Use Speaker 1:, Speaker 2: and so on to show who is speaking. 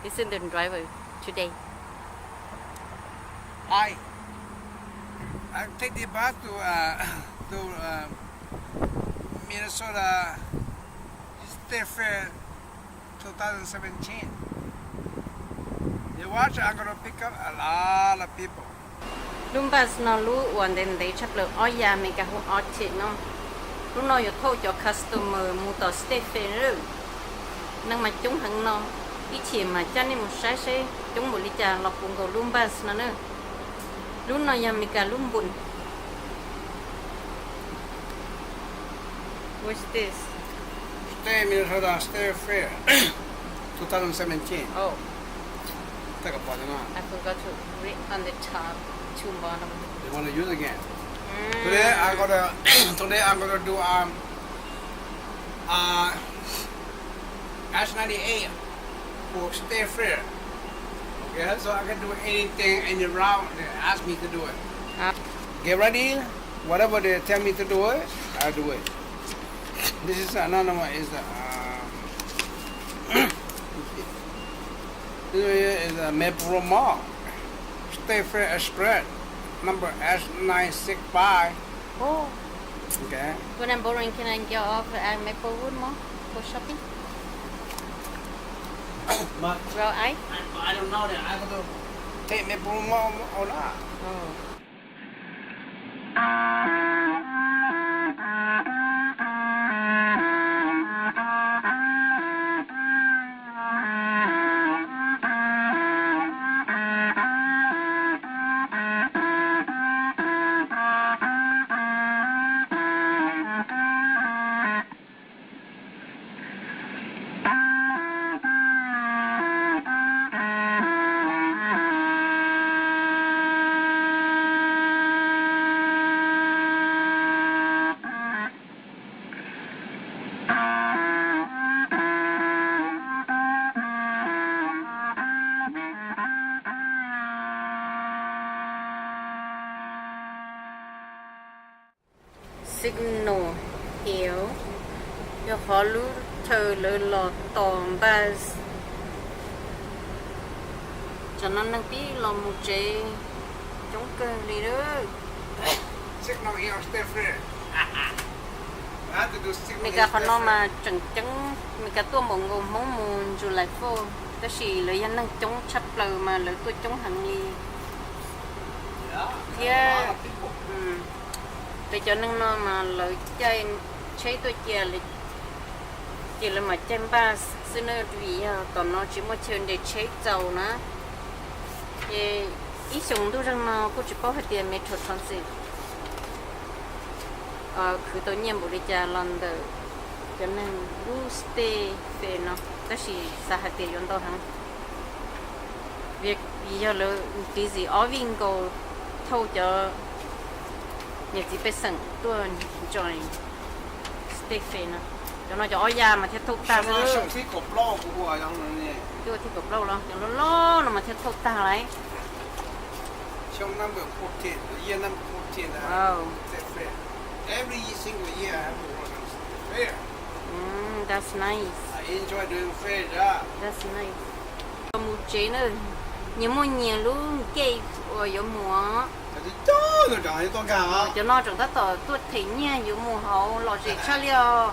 Speaker 1: Isn't the driver today?
Speaker 2: I take the bus to Minnesota State Fair 2017. You watch, I'm gonna pick up a lot of people.
Speaker 1: Lumbas no lu one then they chap lo oya make a whole arctic no. Lu no you told your customer mu to stay fair. Nang ma chung hang no. Ý chỉ mà cha nên một sai sai chúng một lý trà lọc cùng cầu lumbas nó nữa. Lu no ya make a lumbun. What's this?
Speaker 2: Stay Minnesota State Fair 2017.
Speaker 1: Oh,
Speaker 2: Take a photo now.
Speaker 1: I forgot to read on the top to bottom.
Speaker 2: You want to use again? Today I'm gonna do S98 for State Fair. Okay, so I can do anything in the round they ask me to do it. Get ready. Whatever they tell me to do it, I'll do it. This is another one. This is a Maple Mall. State Fair Express, number S965.
Speaker 1: Oh,
Speaker 2: Okay.
Speaker 1: when I'm borrowing, can I get off at Maplewood Mall for shopping?
Speaker 2: But
Speaker 1: Well, I.
Speaker 2: I don't know that I'm gonna take Maple Mall or not.
Speaker 1: Oh. Signal hiểu cho khó lưu thờ lỡ lọt tòm ba cho nó năng tí lò một chế chống cơ đi đó
Speaker 2: Signal here on State Fair. I have to do signal
Speaker 1: mình
Speaker 2: here
Speaker 1: cả
Speaker 2: on
Speaker 1: khó
Speaker 2: State
Speaker 1: nó
Speaker 2: Fair.
Speaker 1: mà chẳng chẳng mình cả tua mộng ngồm mong mùn dù lại phô đó chỉ lợi dân năng chống chấp lờ mà lợi tôi chống hẳn đi
Speaker 2: Yeah.
Speaker 1: Thế tôi cho nên nó mà lợi chơi chơi tôi chỉ là mà chơi ba xin ơi vì còn nó chỉ một chuyện để chơi giàu nữa thì ý chúng tôi rằng nó cũng chỉ có hết tiền mấy chục thằng gì cứ tôi nhận bộ đi trả lần đầu cho nên lu stay về nó đó chỉ sao hết tiền用到hàng việc bây giờ là cái gì ở viên cầu thâu cho nhà chị phải sẵn tôi join stay fair nó cho nó cho ở nhà mà theo thâu ta
Speaker 2: Nó
Speaker 1: nữa
Speaker 2: sống thích cột lo của tôi trong này.
Speaker 1: tôi thì cục lâu lắm cho nó lo nó mà theo thâu ta đấy
Speaker 2: Trong number 14, year number 14.
Speaker 1: Wow.
Speaker 2: State Fair. Every single year I have to work on State Fair.
Speaker 1: That's nice
Speaker 2: I enjoy doing fair job.
Speaker 1: that's nice một chế nữa những món nhiều luôn cây ở giống mùa
Speaker 2: Thì to rồi chẳng hay to cả.
Speaker 1: cho nó chúng ta tỏ tuột thấy nha giống mùa hậu lọ gì cho liều